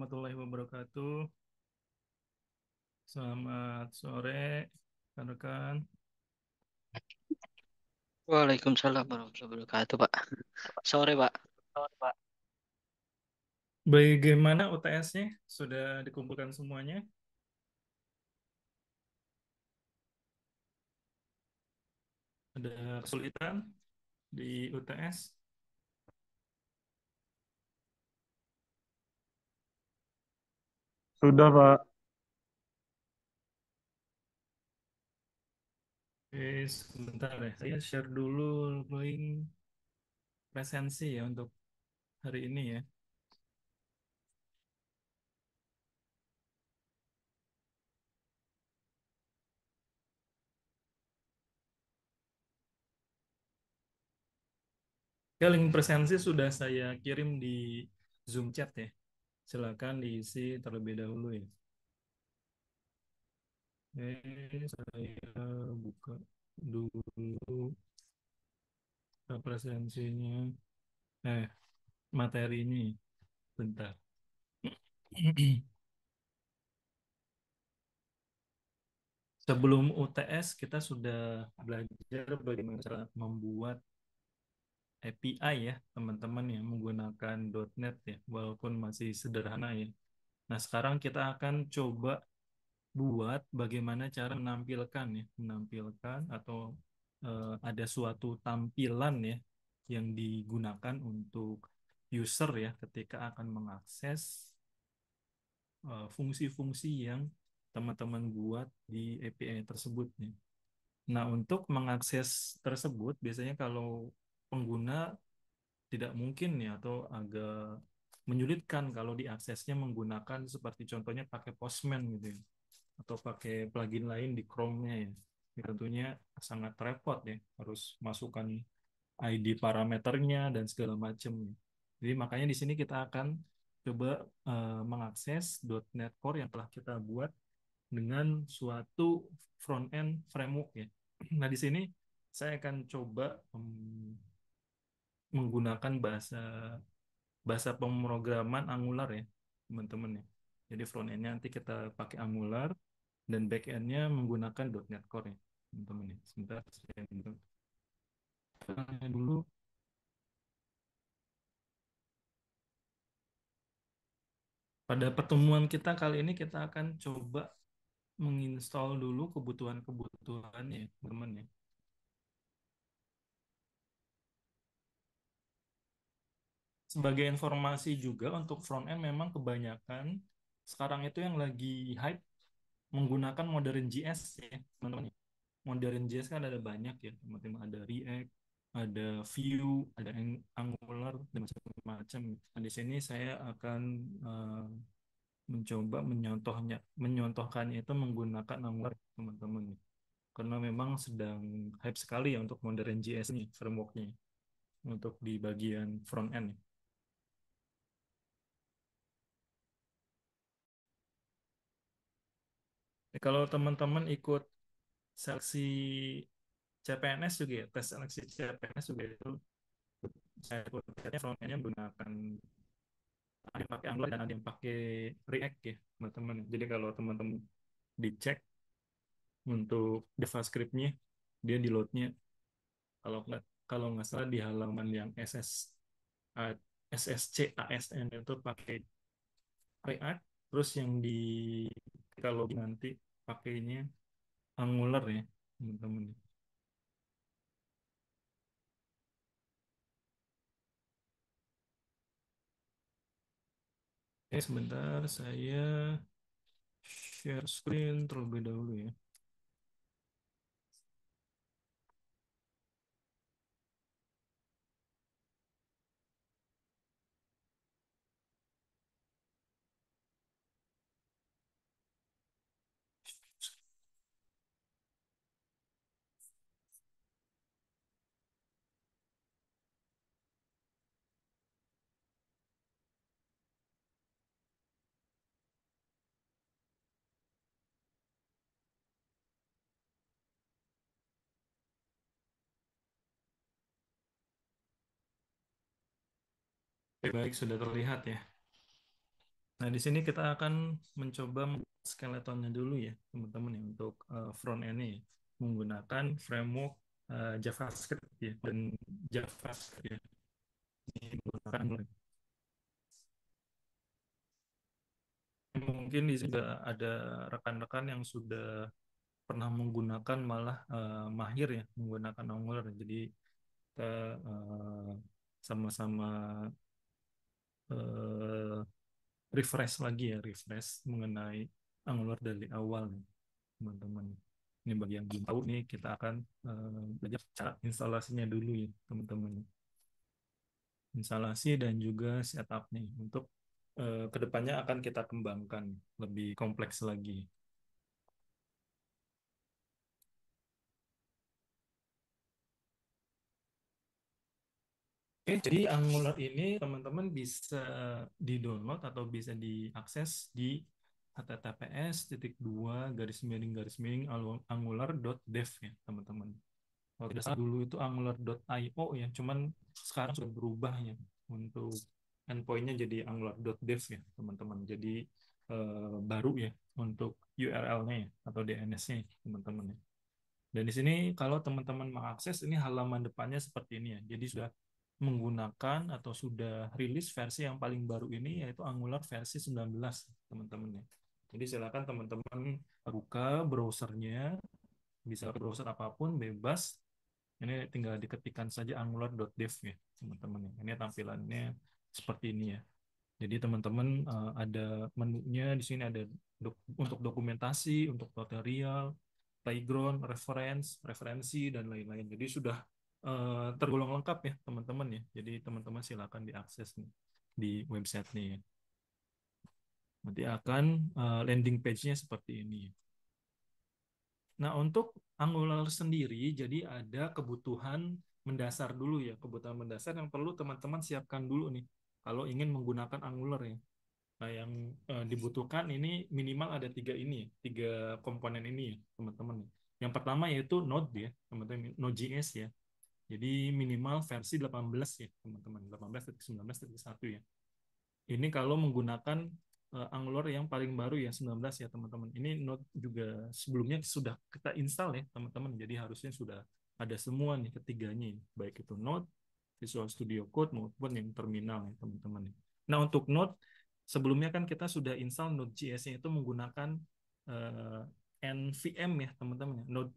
warahmatullahi wabarakatuh. Selamat sore, rekan-rekan. Waalaikumsalam warahmatullahi wabarakatuh, Pak. Sore, Pak. Bagaimana UTS-nya? Sudah dikumpulkan semuanya? Ada kesulitan di UTS? Sudah, Pak. Oke, sebentar ya. Saya share dulu link presensi ya untuk hari ini ya. Ya, link presensi sudah saya kirim di Zoom chat ya. Silakan diisi terlebih dahulu ya. Oke, saya buka dulu presensinya. Materi ini. Bentar. Sebelum UTS kita sudah belajar bagaimana cara membuat API ya teman-teman yang menggunakan .NET ya walaupun masih sederhana ya. Nah sekarang kita akan coba buat bagaimana cara menampilkan atau ada suatu tampilan ya yang digunakan untuk user ya ketika akan mengakses fungsi-fungsi yang teman-teman buat di API tersebut nih. Nah, untuk mengakses tersebut, biasanya kalau pengguna tidak mungkin ya atau agak menyulitkan kalau diaksesnya menggunakan seperti contohnya pakai Postman gitu ya, atau pakai plugin lain di Chrome-nya ya. Ini tentunya sangat repot ya, harus masukkan ID parameternya dan segala macam. Jadi makanya di sini kita akan coba mengakses .NET Core yang telah kita buat dengan suatu front end framework ya. Nah, di sini saya akan coba menggunakan bahasa bahasa pemrograman Angular ya, teman-teman ya. Jadi front end-nya nanti kita pakai Angular dan back end-nya menggunakan .NET Core ya, teman-teman ya. Sebentar saya tanya dulu. Pada pertemuan kita kali ini kita akan coba menginstall dulu kebutuhan-kebutuhan ya, teman-teman ya. Sebagai informasi juga untuk front end memang kebanyakan sekarang itu yang lagi hype menggunakan modern JS ya teman-teman. Modern JS kan ada banyak ya teman-teman, ada React, ada Vue, ada Angular dan macam-macam. Nah, di sini saya akan mencoba menyontohkannya itu menggunakan Angular teman-teman, karena memang sedang hype sekali ya untuk modern JS nih frameworknya untuk di bagian front end. Kalau teman-teman ikut seleksi CPNS juga ya, tes seleksi CPNS juga itu saya ikut front end-nya menggunakan ada yang pakai Angular dan ada yang pakai React ya teman-teman. Jadi kalau teman-teman dicek untuk JavaScript-nya dia di load-nya kalau nggak salah di halaman yang SSC ASN itu pakai React, terus yang di kalau nanti pakainya Angular ya teman-teman. Oke, sebentar saya share screen terlebih dahulu ya. Oke, baik, sudah terlihat ya. Nah, di sini kita akan mencoba skeletonnya dulu ya, teman-teman ya, untuk front end-nya ya, menggunakan framework JavaScript ya, dan JavaScript ya. Ini menggunakan mungkin di sini sudah ada rekan-rekan yang sudah pernah menggunakan malah mahir ya menggunakan Angular. Jadi kita sama-sama eh, refresh lagi ya, refresh mengenai Angular dari awal nih, teman-teman. Ini bagi yang belum tahu nih, kita akan belajar cara instalasinya dulu ya, teman-teman. Instalasi dan juga setup nih untuk kedepannya akan kita kembangkan lebih kompleks lagi. Oke, jadi Angular ini teman-teman bisa di-download atau bisa diakses di https://angular.dev ya, teman-teman. Kalau tidak salah dulu itu angular.io ya, cuman sekarang sudah berubah ya untuk endpointnya jadi angular.dev ya, teman-teman. Jadi baru ya untuk URL-nya ya atau DNS-nya ya, teman-teman ya. Dan di sini kalau teman-teman mengakses ini halaman depannya seperti ini ya. Jadi sudah menggunakan atau sudah rilis versi yang paling baru ini yaitu Angular versi 19, teman-teman ya. Jadi silakan teman-teman buka browsernya, bisa browser apapun bebas. Ini tinggal diketikkan saja angular.dev ya, teman-teman ya. Ini tampilannya seperti ini ya. Jadi teman-teman ada menunya di sini ada untuk dokumentasi, untuk tutorial, playground, referensi dan lain-lain. Jadi sudah tergolong lengkap ya teman-teman ya. Jadi teman-teman silakan diakses nih di website nih ya. Nanti akan landing page-nya seperti ini. Nah, untuk Angular sendiri, jadi ada kebutuhan mendasar dulu ya, kebutuhan mendasar yang perlu teman-teman siapkan dulu nih, kalau ingin menggunakan Angular ya. Nah, yang dibutuhkan ini minimal ada tiga ini, tiga komponen ini ya, teman-teman. Yang pertama yaitu Node ya, teman-teman, Node.js ya. Jadi minimal versi 18 ya, teman-teman, 18.19.1 ya. Ini kalau menggunakan Angular yang paling baru ya 19 ya teman-teman. Ini Node juga sebelumnya sudah kita install ya teman-teman. Jadi harusnya sudah ada semua nih ketiganya ini. Baik itu Node, Visual Studio Code maupun yang terminal ya teman-teman. Nah untuk Node sebelumnya kan kita sudah install Node.js-nya itu menggunakan uh, NVM ya teman-teman. Node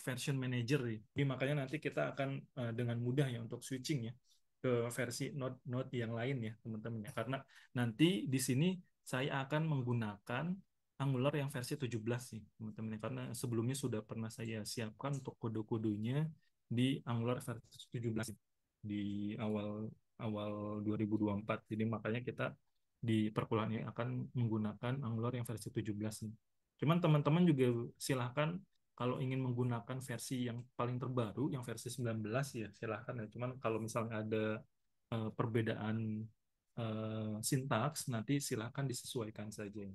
Version Manager ya. Jadi makanya nanti kita akan dengan mudah ya untuk switching ya ke versi Node yang lain ya teman-teman ya. Karena nanti di sini saya akan menggunakan Angular yang versi 17 sih teman-teman ya. Karena sebelumnya sudah pernah saya siapkan untuk kode-kodenya di Angular versi 17 di awal awal 2024. Jadi makanya kita di perkuliahan ini akan menggunakan Angular yang versi 17 nih. Cuman teman-teman juga silahkan kalau ingin menggunakan versi yang paling terbaru, yang versi 19 ya silahkan ya. Cuman kalau misalnya ada perbedaan sintaks, nanti silahkan disesuaikan saja.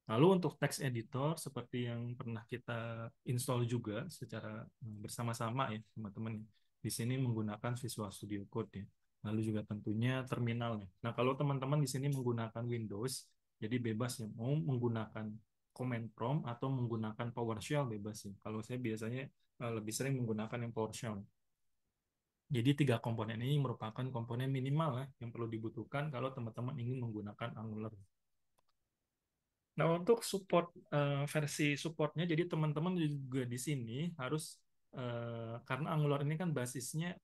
Lalu untuk text editor seperti yang pernah kita install juga secara bersama-sama ya teman-teman. Di sini menggunakan Visual Studio Code ya. Lalu juga tentunya terminalnya. Nah kalau teman-teman di sini menggunakan Windows, jadi bebas ya mau menggunakan command prompt atau menggunakan PowerShell bebas ya. Kalau saya biasanya lebih sering menggunakan yang PowerShell. Jadi tiga komponen ini merupakan komponen minimal ya, yang perlu dibutuhkan kalau teman-teman ingin menggunakan Angular. Nah, untuk support versi supportnya, jadi teman-teman juga di sini harus karena Angular ini kan basisnya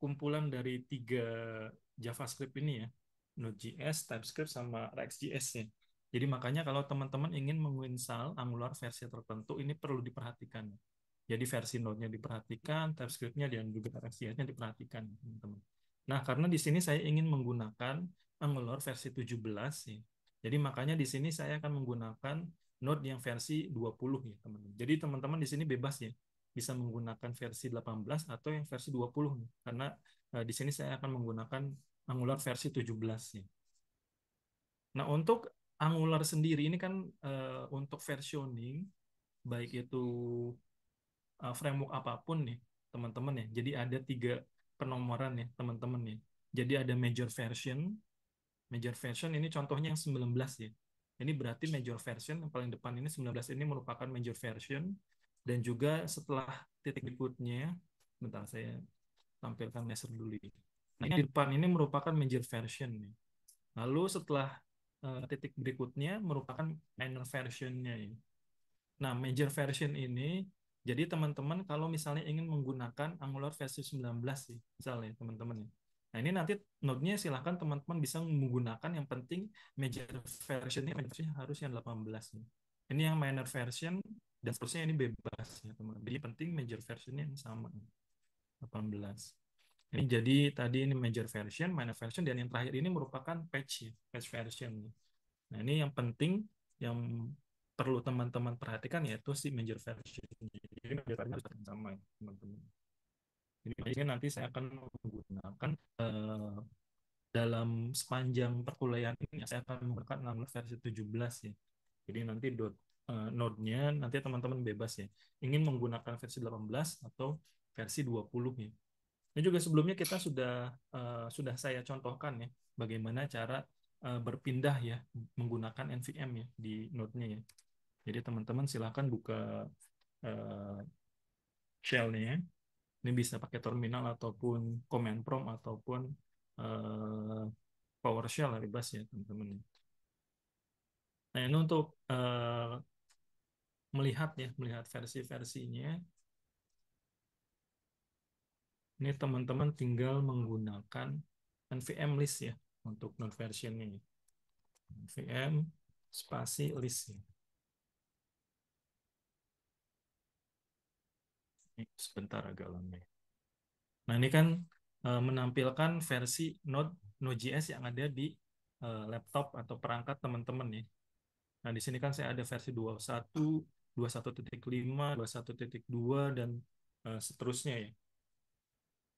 kumpulan dari tiga JavaScript ini ya, Node.js, TypeScript, sama React.js ya. Jadi makanya kalau teman-teman ingin menginstal Angular versi tertentu, ini perlu diperhatikan. Jadi versi Node-nya diperhatikan, TypeScript-nya dan juga React.js-nya diperhatikan, teman-teman. Nah, karena di sini saya ingin menggunakan Angular versi 17 ya. Jadi makanya di sini saya akan menggunakan Node yang versi 20 ya, teman-teman. Jadi teman-teman di sini bebas ya, bisa menggunakan versi 18 atau yang versi 20 nih. Karena di sini saya akan menggunakan Angular versi 17 ya. Nah, untuk Angular sendiri ini kan untuk versioning baik itu framework apapun nih, teman-teman ya. Jadi ada tiga penomoran ya, teman-teman ya. Jadi ada major version, Major version ini contohnya yang 19 ya. Ini berarti major version yang paling depan ini 19 ini merupakan major version, dan juga setelah titik berikutnya, bentar saya tampilkan laser dulu ya. Nah, ini di depan ini merupakan major version nih. Lalu setelah titik berikutnya merupakan minor versionnya ya. Nah, major version ini, jadi teman-teman kalau misalnya ingin menggunakan Angular versi 19 sih, misalnya teman-teman ya. Nah, ini nanti node-nya silahkan teman-teman bisa menggunakan, yang penting major version harus yang 18 nih. Ini yang minor version, dan seterusnya ini bebas ya teman-teman. Jadi penting major versionnya yang sama, 18. Ini jadi tadi ini major version, minor version, dan yang terakhir ini merupakan patch ya, patch version. Nah, ini yang penting, yang perlu teman-teman perhatikan yaitu si major version. Jadi major version harus sama ya, teman-teman. Jadi nanti saya akan menggunakan dalam sepanjang perkuliahan ini saya akan menggunakan Angular versi 17 ya. Jadi nanti node-nya nanti teman-teman bebas ya. Ingin menggunakan versi 18 atau versi 20 ya. Ini juga sebelumnya kita sudah saya contohkan ya bagaimana cara berpindah ya menggunakan NVM ya di node-nya ya. Jadi teman-teman silahkan buka eh, shell-nya. Ini bisa pakai terminal ataupun command prompt ataupun eh, PowerShell lah, bebas ya teman-teman. Nah, ini untuk melihat versi-versinya. Ini teman-teman tinggal menggunakan NVM list ya untuk node version-nya. NVM spasi list ya. Ini sebentar agak lama ya. Nah, ini kan menampilkan versi Node.js yang ada di laptop atau perangkat teman-teman ya. Nah, di sini kan saya ada versi 21, 21.5, 21.2, dan seterusnya ya.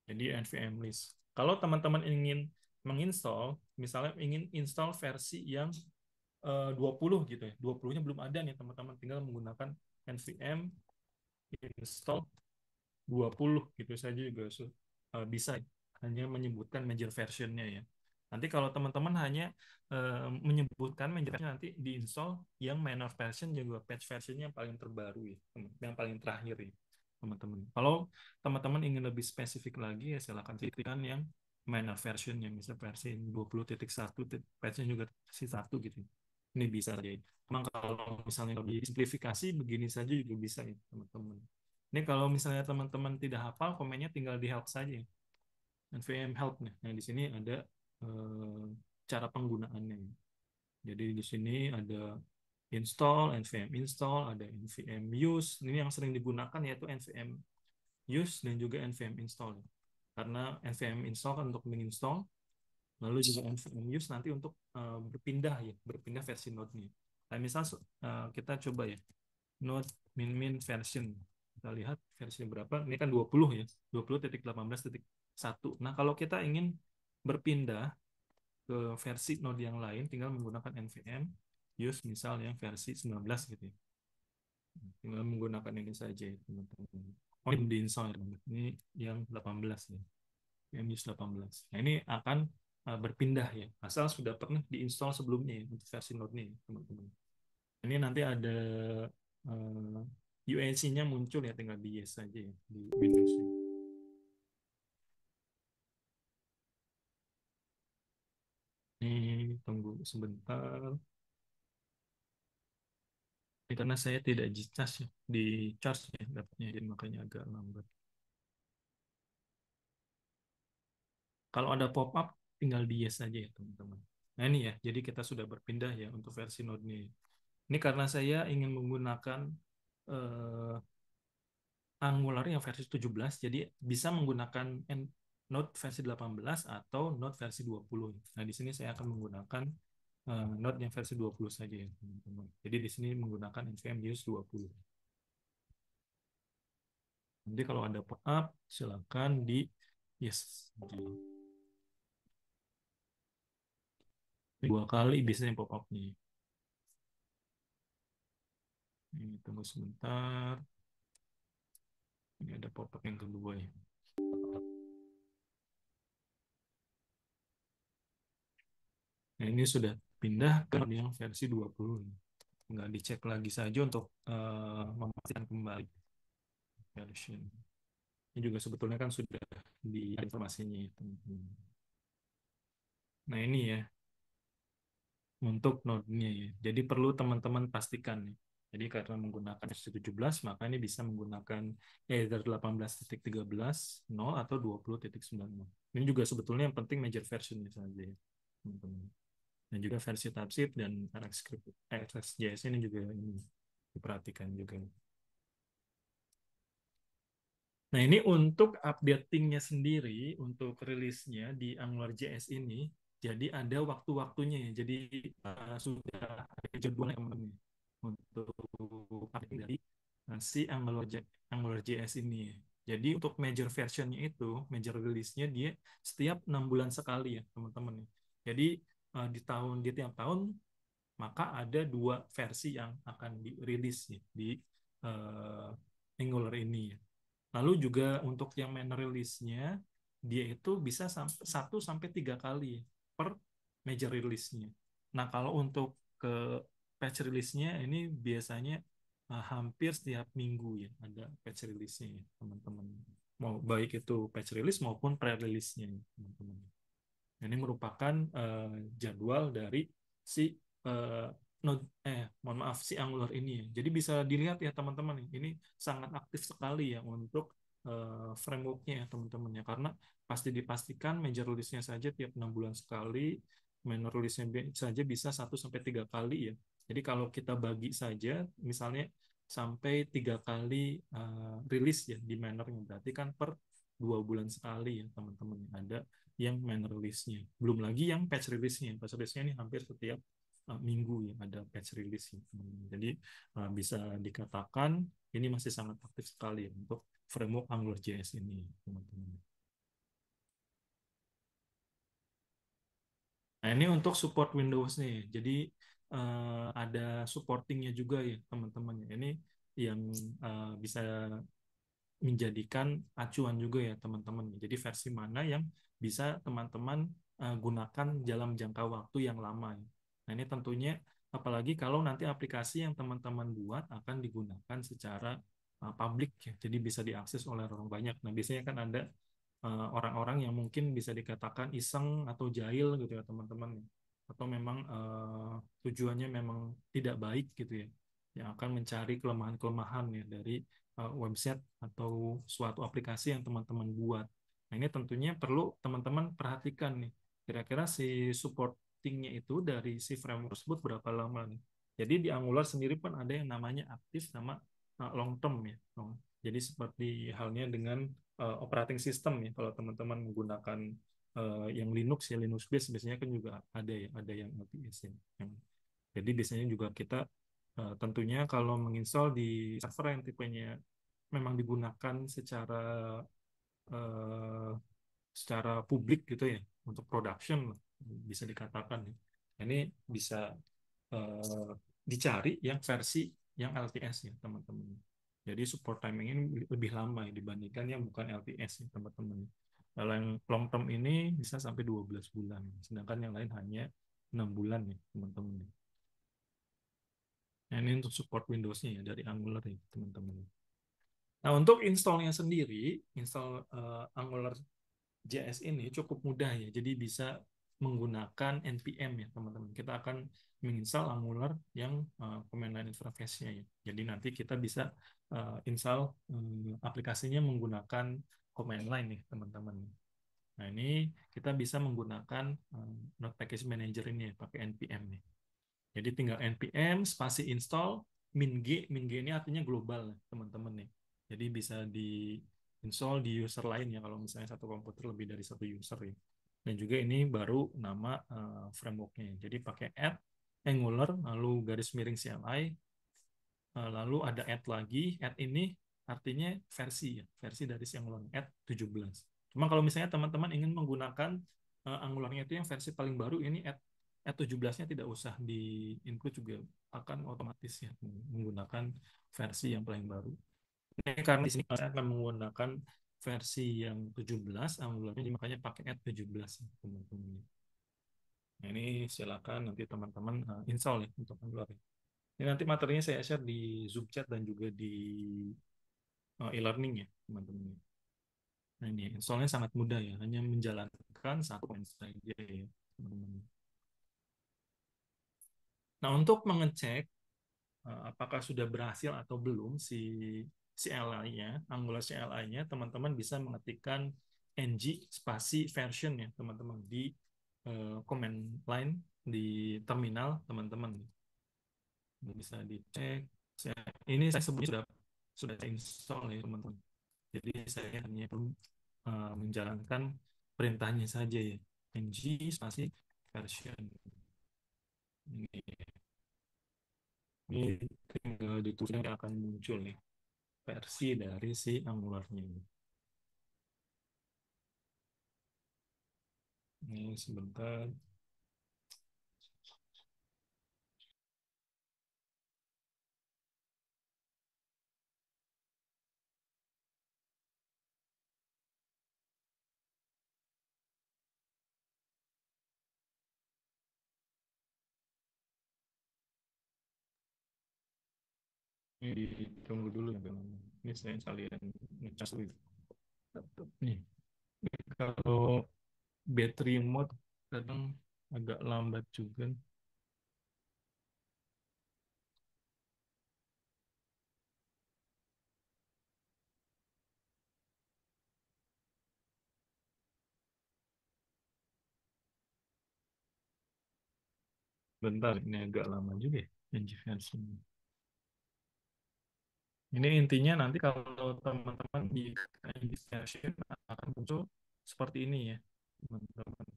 Jadi NVM list. Kalau teman-teman ingin menginstall, misalnya ingin install versi yang 20 gitu ya. 20-nya belum ada nih teman-teman, tinggal menggunakan NVM install 20 gitu saja juga bisa, hanya menyebutkan major versionnya ya. Nanti kalau teman-teman hanya menyebutkan major version, nanti diinstal yang minor version juga patch versionnya yang paling terbaru ya, yang paling terakhir ya teman-teman. Kalau teman-teman ingin lebih spesifik lagi ya silakan pilihkan yang minor version yang bisa versi 20.1, patchnya juga versi 1 gitu. Ini bisa aja. Memang kalau misalnya lebih simplifikasi begini saja juga bisa ya teman-teman. Ini kalau misalnya teman-teman tidak hafal, komennya tinggal di help saja. NVM help nih. Nah, di sini ada cara penggunaannya. Jadi di sini ada NVM install, ada NVM use. Ini yang sering digunakan yaitu NVM use dan juga NVM install. Karena NVM install kan untuk menginstall, lalu juga NVM use nanti untuk berpindah versi node-nya. Nah, misal kita coba ya, node min version. Kita lihat versinya berapa. Ini kan 20 ya. 20.18.1. Nah, kalau kita ingin berpindah ke versi node yang lain, tinggal menggunakan nvm use misal yang versi 19 gitu ya. Tinggal menggunakan ini saja ya, teman-teman. Oh, ini diinstal ya, teman-teman. Ini yang 18 ya. Yang use 18. Nah, ini akan berpindah ya. Asal sudah pernah diinstal sebelumnya ya, untuk versi node-nya ya, teman-teman. Ini nanti ada UNC-nya muncul ya, tinggal di yes saja ya, di Windows. Ini tunggu sebentar. Ini karena saya tidak di charge ya dapatnya, jadi makanya agak lambat. Kalau ada pop-up, tinggal di yes saja ya teman-teman. Nah ini ya, jadi kita sudah berpindah ya untuk versi node-nya. Ini karena saya ingin menggunakan eh, Angular yang versi 17, jadi bisa menggunakan Node versi 18 atau Node versi 20. Nah, di sini saya akan menggunakan Node yang versi 20 saja ya, teman-teman. Jadi di sini menggunakan NVM use 20. Nanti kalau ada pop-up, silakan di yes. Jadi, dua kali biasanya pop-up nih. Ini tunggu sebentar. Ini ada pop-up yang kedua ya. Nah, ini sudah pindah ke yang versi 20. Nggak dicek lagi saja untuk memastikan kembali version. Ini juga sebetulnya kan sudah di informasinya itu. Nah, ini ya untuk node-nya ya. Jadi perlu teman-teman pastikan nih. Jadi karena menggunakan versi 17, maka ini bisa menggunakan either 18.13 0 atau 20.90. Ini juga sebetulnya yang penting major versionnya saja ya, teman-teman. Dan juga versi typescript dan RxScript, RxJS ini juga ini diperhatikan juga. Nah, ini untuk updatingnya sendiri, untuk rilisnya di AngularJS ini, jadi ada waktu-waktunya ya. Jadi sudah ada jadwalnya teman-teman untuk updating dari si AngularJS ini. Jadi untuk major versionnya itu, major release-nya dia setiap 6 bulan sekali ya teman-teman. Jadi di tiap tahun maka ada 2 versi yang akan dirilis ya, di uh, Angular ini ya. Lalu juga untuk yang main release-nya, dia itu bisa 1 sampai 3 kali per major release-nya. Nah, kalau untuk ke patch release-nya, ini biasanya hampir setiap minggu ya, ada patch release-nya ya, teman-teman. Mau baik itu patch release maupun pre-release-nya, ya, teman-teman. Ini merupakan jadwal dari si uh, mohon maaf si Angular ini ya. Jadi bisa dilihat ya teman-teman ini sangat aktif sekali ya untuk frameworknya ya teman-teman ya karena pasti dipastikan major release-nya saja tiap 6 bulan sekali, minor release-nya saja bisa 1 sampai 3 kali ya. Jadi kalau kita bagi saja misalnya sampai 3 kali rilis ya di minornya berarti kan per 2 bulan sekali ya teman-teman ada yang main release-nya. Belum lagi yang patch release-nya. Patch release-nya ini hampir setiap minggu ya ada patch release. Jadi bisa dikatakan ini masih sangat aktif sekali untuk framework AngularJS ini, teman-teman. Nah, ini untuk support Windows nih. Jadi ada supportingnya juga ya, teman-teman. Ini yang bisa menjadikan acuan juga ya teman-teman. Jadi versi mana yang bisa teman-teman gunakan dalam jangka waktu yang lama. Nah ini tentunya apalagi kalau nanti aplikasi yang teman-teman buat akan digunakan secara publik ya. Jadi bisa diakses oleh orang banyak. Nah biasanya kan ada orang-orang yang mungkin bisa dikatakan iseng atau jahil gitu ya teman-teman. Atau memang tujuannya memang tidak baik gitu ya. Yang akan mencari kelemahan-kelemahan ya dari website atau suatu aplikasi yang teman-teman buat. Nah, ini tentunya perlu teman-teman perhatikan nih. Kira-kira si supportingnya itu dari si framework tersebut berapa lama nih. Jadi di Angular sendiri pun ada yang namanya aktif sama long term ya. Jadi seperti halnya dengan operating system ya. Kalau teman-teman menggunakan yang Linux ya Linux base biasanya kan juga ada ya, ada yang LTS ya. Jadi biasanya juga kita tentunya kalau menginstal di server yang tipenya memang digunakan eh, secara publik gitu ya untuk production bisa dikatakan ya. Ini bisa eh, dicari yang versi yang LTS ya teman-teman. Jadi support timing ini lebih lama ya, dibandingkan yang bukan LTS ya teman-teman. Kalau yang long term ini bisa sampai 12 bulan, sedangkan yang lain hanya 6 bulan ya teman-teman. Nah, ini untuk support Windows-nya ya dari Angular ya teman-teman. Nah, untuk installnya sendiri, install Angular JS ini cukup mudah ya. Jadi bisa menggunakan npm ya teman-teman. Kita akan menginstal Angular yang command line interface-nya ya. Jadi nanti kita bisa install aplikasinya menggunakan command line nih teman-teman. Nah ini kita bisa menggunakan Node Package Manager ini ya, pakai npm nih. Jadi tinggal npm spasi install min g ini artinya global teman-teman nih. Jadi bisa di install di user lain ya kalau misalnya satu komputer lebih dari satu user ya. Dan juga ini baru nama frameworknya. Jadi pakai add Angular lalu garis miring CLI lalu ada add lagi. Add ini artinya versi ya, versi dari si Angular add 17. Cuma kalau misalnya teman-teman ingin menggunakan Angularnya itu yang versi paling baru ini add 17-nya tidak usah di-include juga akan otomatis ya menggunakan versi yang paling baru. Ini karena di sini saya akan menggunakan versi yang 17 Angularnya makanya pakai add 17 teman-teman. Nah, Ini silakan nanti teman-teman install ya untuk Angular. Ini nanti materinya saya share di Zoom chat dan juga di e-learning ya teman-teman. Nah ini installnya sangat mudah ya, hanya menjalankan satu saja ya teman-teman. Nah untuk mengecek apakah sudah berhasil atau belum si CLI-nya, Angular CLI-nya, teman-teman bisa mengetikkan ng spasi version ya teman-teman di command line di terminal teman-teman. Bisa dicek. Ini saya sebut sudah saya install ya teman-teman. Jadi saya hanya perlu menjalankan perintahnya saja ya. ng spasi version. Ini tinggal ditulis akan muncul nih versi dari si Angularnya ini. Ini sebentar. Ini ditunggu dulu ya teman. Ini saya kalian ngecas dulu. Nih, kalau battery mode kadang agak lambat juga. Bentar, ini agak lama juga ya. ng versi. Ini intinya nanti kalau teman-teman di ng version akan muncul seperti ini ya, teman-teman.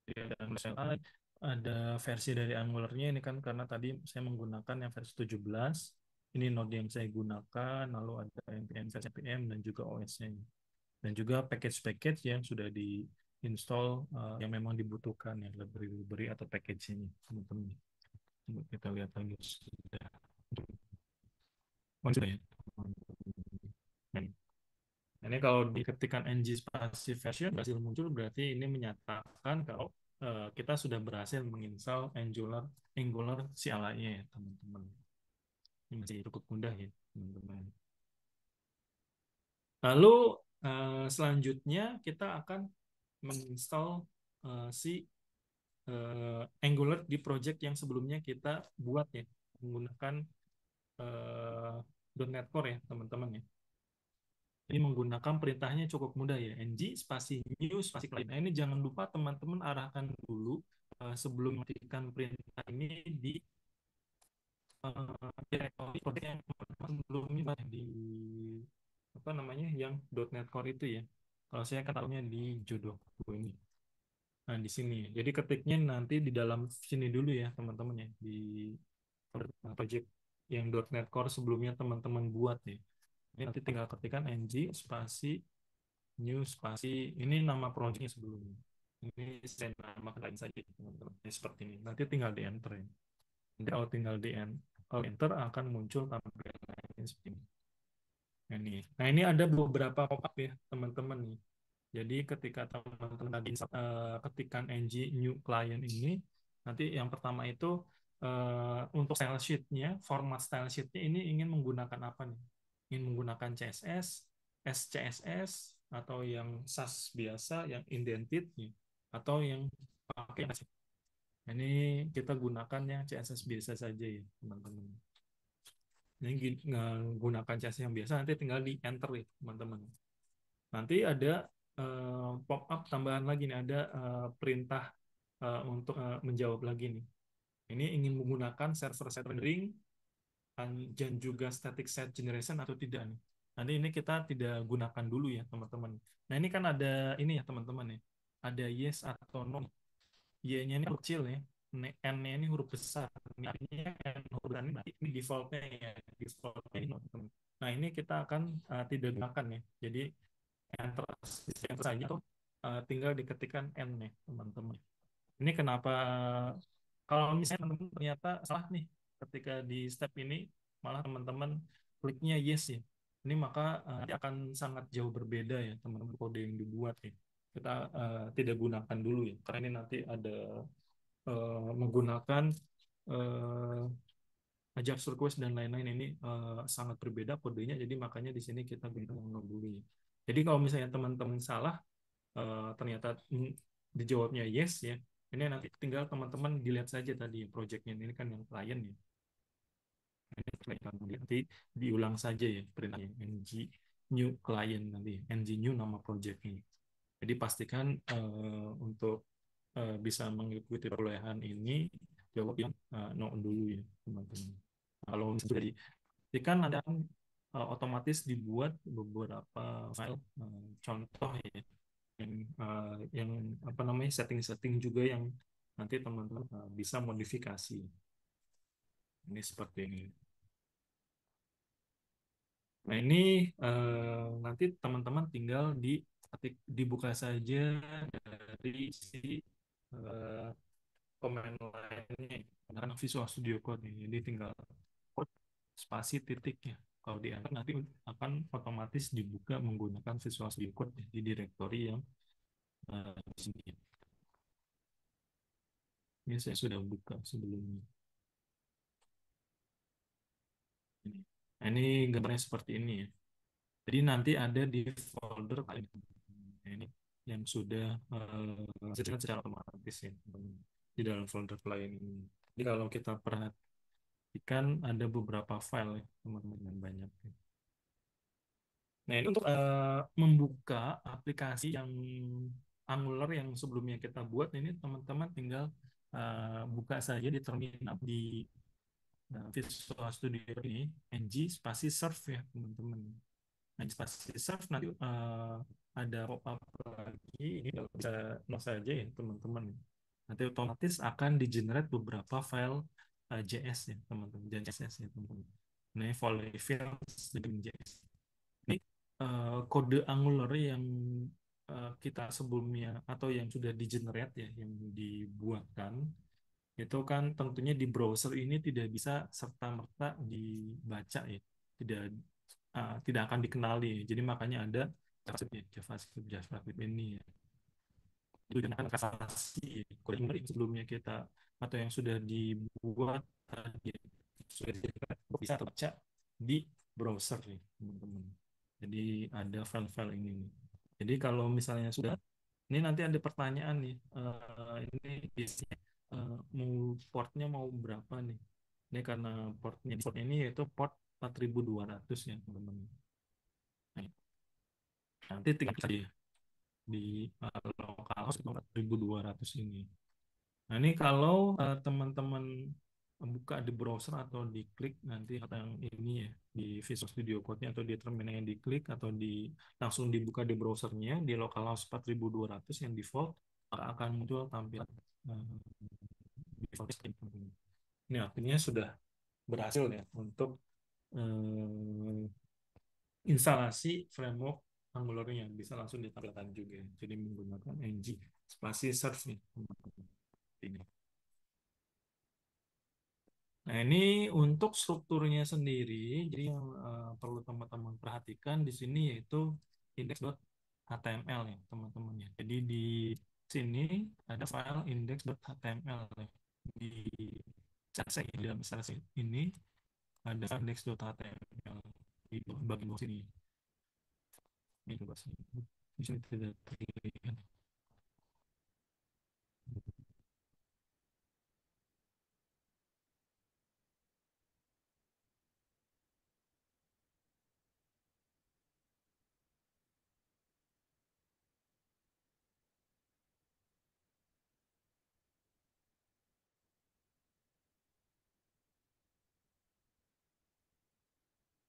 Jadi ada Angular, ada versi dari Angularnya ini kan karena tadi saya menggunakan yang versi 17. Ini node yang saya gunakan, lalu ada npm versi npm dan juga OS-nya. Dan juga package-package yang sudah di install yang memang dibutuhkan ya library atau package ini teman-teman. Coba kita lihat lagi sudah. Oh, sudah ya. Ini kalau diketikkan ng spasi version berhasil muncul berarti ini menyatakan kalau kita sudah berhasil menginstal Angular CLI-nya ya teman-teman. Ini masih cukup mudah ya teman-teman. Lalu selanjutnya kita akan menginstal si Angular di project yang sebelumnya kita buat ya menggunakan uh, .NET Core ya teman-teman ya. Ini menggunakan perintahnya cukup mudah ya, ng spasi new spasi client. Nah ini jangan lupa teman-teman arahkan dulu sebelum mengetikkan perintah ini di direktori project yang teman-teman sebelumnya di apa namanya yang .NET Core itu ya. Kalau saya ketahuinya di jodohku ini. Nah, di sini. Jadi ketiknya nanti di dalam sini dulu ya, teman-teman ya, di project yang .NET Core sebelumnya teman-teman buat ya. Ini nanti tinggal ketikkan ng spasi new spasi ini nama projectnya sebelumnya. Ini saya namakan saja teman-teman. Ini seperti ini. Nanti tinggal di enter ya. Nanti kalau tinggal di kalau enter akan muncul tampilan seperti ini. Nah ini ada beberapa pop-up ya teman-teman nih. Jadi ketika teman-teman lagi ketikkan ng new client ini, nanti yang pertama itu untuk style sheet-nya, format style sheet-nya ini ingin menggunakan apa nih? Ingin menggunakan CSS, SCSS, atau yang SAS biasa, yang indented, nih, atau yang pakai. Ini kita gunakan yang CSS biasa saja ya, teman-teman. Ini gunakan CSS yang biasa, nanti tinggal di enter ya, teman-teman. Nanti ada pop-up tambahan lagi nih, ada perintah untuk menjawab lagi nih. Ini ingin menggunakan server set rendering dan juga static set generation atau tidak nih. Nanti ini kita tidak gunakan dulu ya teman-teman. Nah ini kan ada ini ya teman-teman ya. Ada yes atau no. Y-nya ini huruf kecil ya. N-nya ini huruf besar. Ini artinya N huruf besar ini defaultnya ya. Defaultnya ini no, teman. Nah ini kita akan tidak gunakan ya. Jadi enter, enter saja tuh tinggal diketikkan N nih teman-teman. Ini kenapa kalau misalnya teman-teman ternyata salah nih ketika di step ini malah teman-teman kliknya yes ya. Ini maka nanti akan sangat jauh berbeda ya teman-teman kode yang dibuat ya. Kita tidak gunakan dulu ya karena ini nanti ada menggunakan eh, Ajax request dan lain-lain ini sangat berbeda kodenya, jadi makanya di sini kita bilang ngebully. Jadi kalau misalnya teman-teman salah, ternyata dijawabnya yes ya, ini nanti tinggal teman-teman dilihat saja tadi projectnya ini kan yang klien ya. Nanti diulang saja ya perintahnya ng new client nanti ng new nama projectnya. Jadi pastikan untuk bisa mengikuti perolehan ini jawab yang no dulu ya teman-teman. Kalau sudah kan ada otomatis dibuat beberapa file contoh ya yang apa namanya setting-setting juga yang nanti teman-teman bisa modifikasi. Ini seperti ini. Nah, ini nanti teman-teman tinggal dibuka saja dari si eh, command line-nya. Karena kan Visual Studio Code ini. Jadi tinggal code spasi titiknya. Kalau di enter nanti akan otomatis dibuka menggunakan Visual Studio Code ya, di directory yang di sini. Ini saya sudah buka sebelumnya. Nah, ini gambarnya seperti ini ya. Jadi nanti ada di folder kalian ini yang sudah dijalankan secara otomatis ya di dalam folder klien ini. Jadi kalau kita perhatikan ada beberapa file ya teman-teman yang banyak. Nah ini untuk membuka aplikasi yang Angular yang sebelumnya kita buat ini teman-teman tinggal buka saja di terminal di Visual Studio ini ng spasi serve ya teman-teman. Nah, di spasi serve nanti ada pop-up lagi, ini bisa no saja ya teman-teman. Nanti otomatis akan di-generate beberapa file JS ya teman-teman, dan CSS ya teman-teman. Nah, ini file files dengan JS. Ini kode Angular yang kita sebelumnya atau yang sudah di-generate ya, yang dibuatkan itu kan tentunya di browser ini tidak bisa serta-merta dibaca ya, tidak akan dikenali. Jadi makanya ada JavaScript ini ya. Itu dengan kasasi kode yang sebelumnya kita atau yang sudah dibuat tadi sudah bisa terbaca di browser nih teman-teman. Jadi ada file-file ini nih. Jadi kalau misalnya sudah, ini nanti ada pertanyaan nih. Ini biasanya mau portnya mau berapa nih? Ini karena port ini yaitu port 4200 ya teman-teman. Nah, nanti tinggal saja di localhost 4200 ini. Nah ini kalau teman-teman buka di browser atau diklik nanti atau yang ini ya di Visual Studio Code-nya atau di terminal yang diklik atau langsung dibuka di browsernya di localhost 4200 yang default akan muncul tampilan default. Ini artinya sudah berhasil ya untuk eh, instalasi framework Angular-nya bisa langsung ditampilkan juga. Jadi menggunakan ng spasi search nih. Ini. Nah, ini untuk strukturnya sendiri, jadi yang perlu teman-teman perhatikan di sini yaitu index.html ya, teman-teman ya. Jadi di sini ada file index.html ya. Di saya di dalam instansi ini ada index.html di bagian bawah sini. Ini coba sini. Di sini tidak terlihat.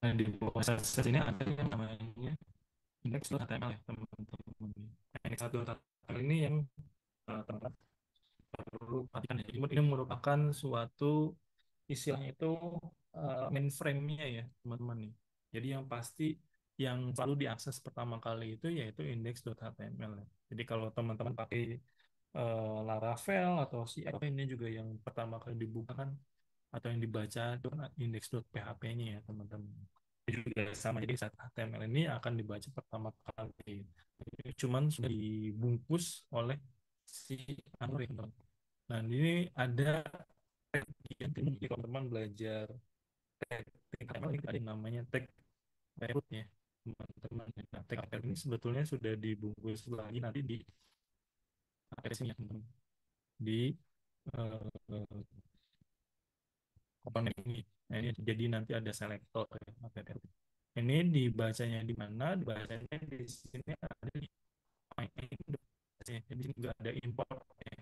Nah, di bawah saya ini ada yang namanya index.html ya, teman-teman. Index.html ini yang teman-teman perlu perhatikan ya. Ini merupakan suatu istilahnya itu mainframe-nya ya teman-teman nih. Jadi yang pasti yang selalu diakses pertama kali itu yaitu index.html ya. Jadi kalau teman-teman pakai Laravel atau CSS ini juga yang pertama kali dibuka kan atau yang dibaca itu kan index.php-nya ya teman-teman. Jadi juga sama, jadi saat HTML ini akan dibaca pertama kali. Cuman sudah dibungkus oleh si Android teman-teman. Nah, ini ada yang jadi teman-teman belajar teknik HTML, ini ada yang namanya tag parent ya, teman-teman. Nah, tag parent ini sebetulnya sudah dibungkus lagi nanti di aplikasinya, teman-teman. Di uh, komponen ini. Nah, ini jadi nanti ada selektor ya, APP. Ini dibacanya di mana? Dibacanya di sini ada di main. Jadi sini juga ada import ya.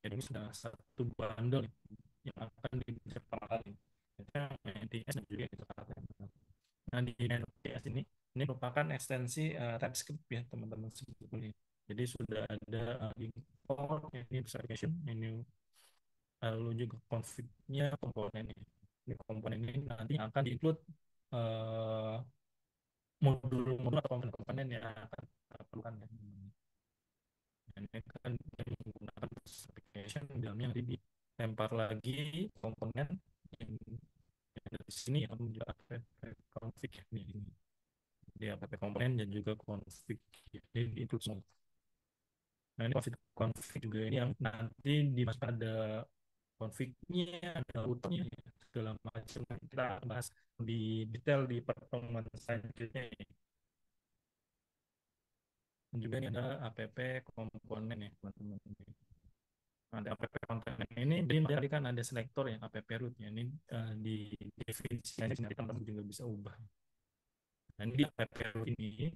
Jadi ini sudah satu bundle yang akan disertakan. NTS dan juga itu. Nah, di NTS ini merupakan ekstensi TypeScript ya, teman-teman sebetulnya. Jadi sudah ada import, ini application, ini lalu juga config-nya komponen ini. Di komponen ini nanti akan di-include eh, modul-modul atau komponen-komponen yang akan kita perlukan ya. Dan ini kan menggunakan application di dalamnya nanti dilempar lagi komponen yang dari sini ya, juga app config ini di app komponen dan juga config ini di-include semua. Nah, ini config juga ini yang nanti dimasukkan ada config-nya, ada routernya, segala macam. Kita bahas lebih detail di pertemuan selanjutnya. Dan juga ini ada app komponen ya, teman-teman. Ada app komponen ini, jadi tadi kan ada selektor ya, app root ya. Ini di definisinya nanti teman-teman juga bisa ubah. Nah, ini di app root ini,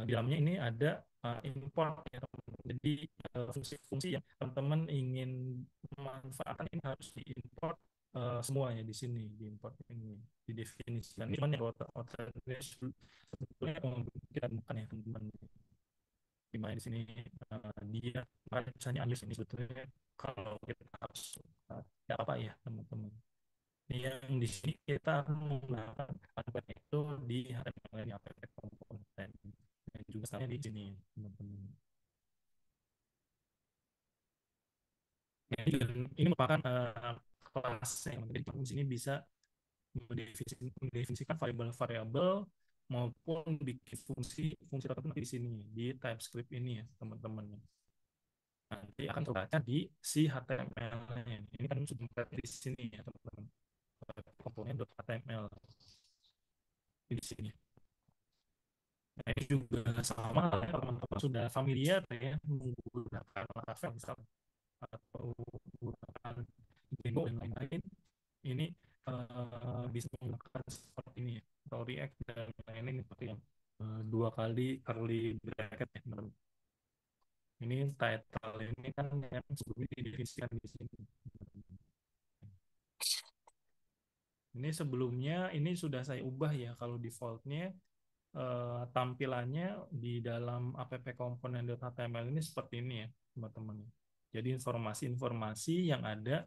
di dalamnya ini ada import ya, teman-teman. Jadi fungsi-fungsi yang teman-teman ingin memanfaatkan ini harus diimport semuanya di sini, diimport ini, didefinisikan. Ini cuma yang sebetulnya kita bukan ya, teman-teman. Di mana di sini dia misalnya Anjus ini sebetulnya kalau kita harus tidak apa ya, teman-teman. Yang di sini kita menggunakan APP itu di HTML, di APP komponen, dan juga misalnya di sini, teman-teman. Ini merupakan kelas yang menjadi di sini bisa mendefinisikan variabel-variabel maupun bikin fungsi tertentu di sini di TypeScript ini ya, teman-teman. Nanti akan terbaca di si HTML-nya. Ini kan sudah di sini ya, teman-teman. Komponen.html di sini. Nah, ini juga sama ya, teman-teman sudah familiar ya menggunakan Laravel misalnya, atau menggunakan Django dan lain-lain. Ini bisa menggunakan seperti ini ya, atau React dan lain-lain seperti yang dua kali curly bracket ya, teman-teman. Ini title ini kan yang sebelumnya didefinisikan di sini. Ini sebelumnya ini sudah saya ubah ya, kalau defaultnya tampilannya di dalam app komponen.html ini seperti ini ya, teman-teman. Jadi informasi-informasi yang ada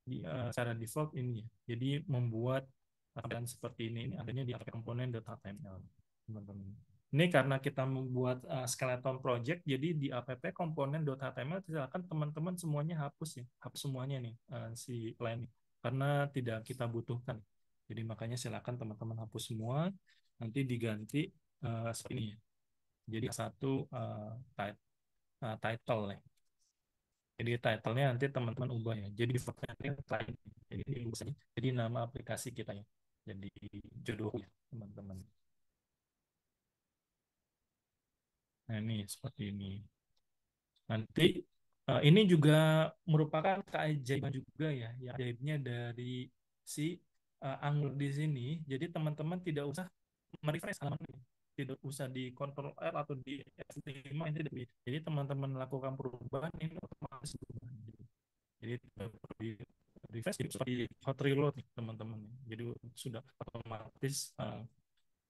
di secara default ini ya. Jadi membuat tampilan seperti ini adanya di app komponen.html, teman-teman. Ini karena kita membuat skeleton project, jadi di app komponen.html silakan teman-teman semuanya hapus ya, hapus semuanya nih si line, karena tidak kita butuhkan. Jadi makanya silakan teman-teman hapus semua, nanti diganti seperti ini ya. Jadi satu title ya. Jadi title-nya nanti teman-teman ubah ya. Jadi default-nya client. Jadi ini jadi nama aplikasi kita ya. Jadi judulnya teman-teman. Nah, ini seperti ini. Nanti ini juga merupakan keajaiban juga ya. Ya, ajaibnya dari si Angular di sini. Jadi teman-teman tidak usah merefresh halaman ini. Tidak usah di Ctrl R atau di F5 ini tidak. Jadi teman-teman melakukan perubahan ini otomatis berubah. Jadi di refresh jadi seperti hot reload nih, teman-teman. Jadi sudah otomatis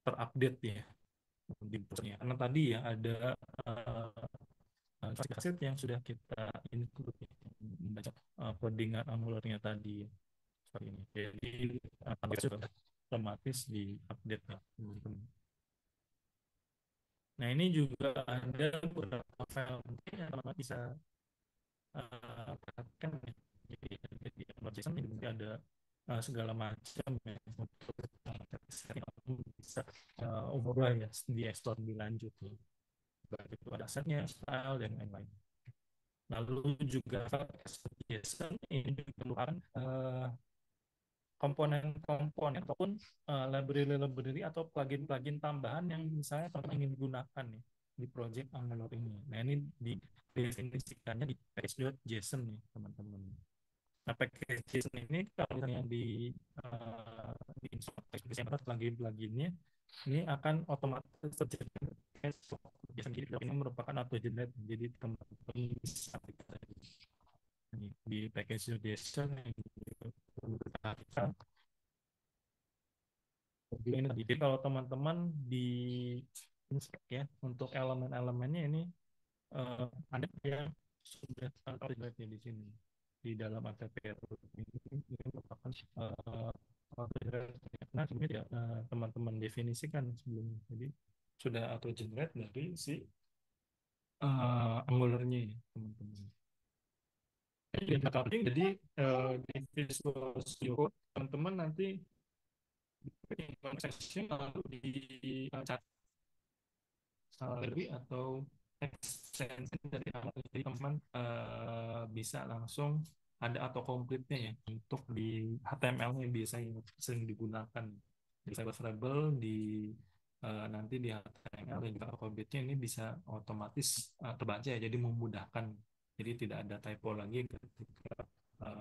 terupdate ya di browsernya. Karena tadi ya ada kaset yang sudah kita include ya, membaca codingan Angularnya tadi seperti ini. Jadi sudah otomatis di update ya, teman-teman. Nah, ini juga ada beberapa file yang teman-teman bisa perhatikan ya. Jadi JSON ini ada segala macam ya, untuk bisa overlay ya, di explore lebih lanjut ya. Baik itu ada asetnya, style dan lain-lain. Lalu juga JSON ini merupakan komponen-komponen ataupun library-library atau plugin-plugin tambahan yang misalnya teman ingin gunakan nih di project Angular ini. Nah, ini didefinisikannya di package.json nih, teman-teman. Nah, package JSON ini kalau misalnya di install plugin-pluginnya, ini akan otomatis terjadi JSON. Jadi ini merupakan auto generate, jadi teman-teman bisa di package JSON yang kita ini tadi. Jadi kalau teman-teman di inspect ya untuk elemen-elemennya ini ada yang sudah terlihat ya di sini di dalam ATP ini merupakan nah sebenarnya tidak teman-teman definisikan sebelumnya. Jadi sudah auto generate dari si Angular-nya ya, teman-teman. Jadi di Visual Studio Code teman-teman nanti lalu di lebih atau extension dari awal, jadi teman bisa langsung ada auto complete-nya ya untuk di HTML-nya biasanya sering digunakan di Firebase Variable di nanti di HTML dan juga auto complete-nya ini bisa otomatis terbaca ya, jadi memudahkan, jadi tidak ada typo lagi ketika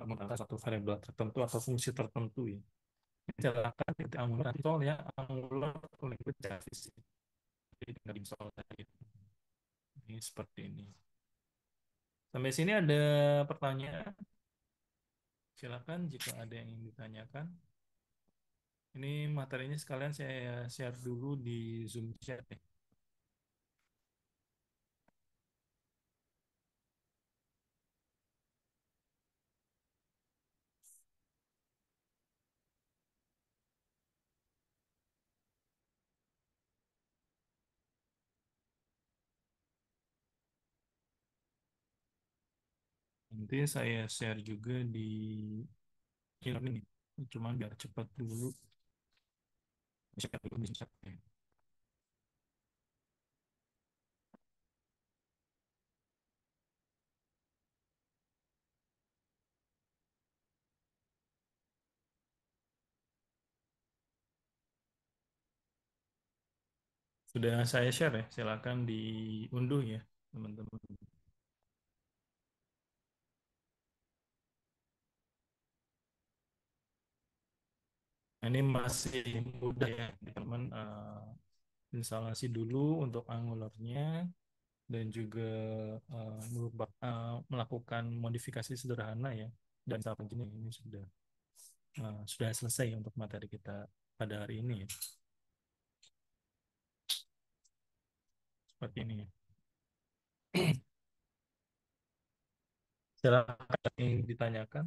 menggunakan satu variable tertentu atau fungsi tertentu ya. Silakan ketik Angular install ya, Angular language service. Jadi tinggal install tadi. Ini seperti ini. Sampai sini ada pertanyaan? Silakan jika ada yang ingin ditanyakan. Ini materinya sekalian saya share dulu di Zoom chat ya. Nanti saya share juga di e-learning. Cuma biar cepat dulu. Share dulu di chat ya. Sudah saya share ya. Silakan diunduh ya, teman-teman. Ini masih mudah ya, teman-teman. Instalasi dulu untuk Angular-nya dan juga melakukan modifikasi sederhana ya, dan tahap ini sudah selesai untuk materi kita pada hari ini ya. Seperti ini ya. Silakan yang ditanyakan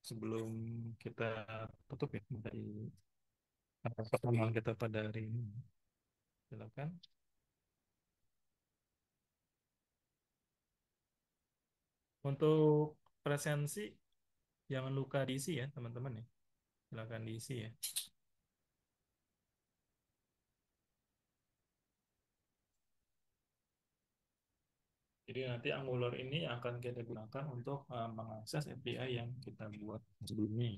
sebelum kita tutup ya dari pertemuan kita pada hari ini. Silakan. Untuk presensi jangan lupa diisi ya, teman-teman ya. Silakan diisi ya. Jadi nanti Angular ini akan kita gunakan untuk mengakses API yang kita buat sebelumnya.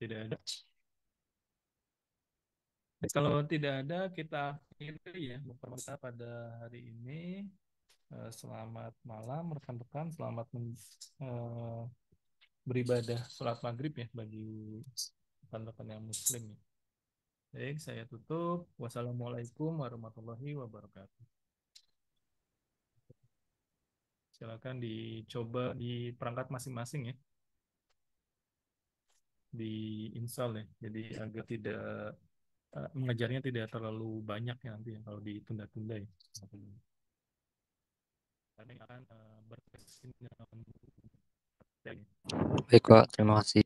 Tidak ada. Kalau tidak ada, kita akhiri ya pertemuan kita pada hari ini. Selamat malam rekan-rekan, selamat beribadah sholat maghrib ya bagi rekan-rekan yang muslim ya. Baik, saya tutup. Wassalamualaikum warahmatullahi wabarakatuh. Silakan dicoba di perangkat masing-masing ya, di install ya. Jadi agar tidak mengejarnya tidak terlalu banyak ya nanti ya kalau ditunda-tunda ya. Karena akan berkesin dalam Baik, Pak. Terima kasih.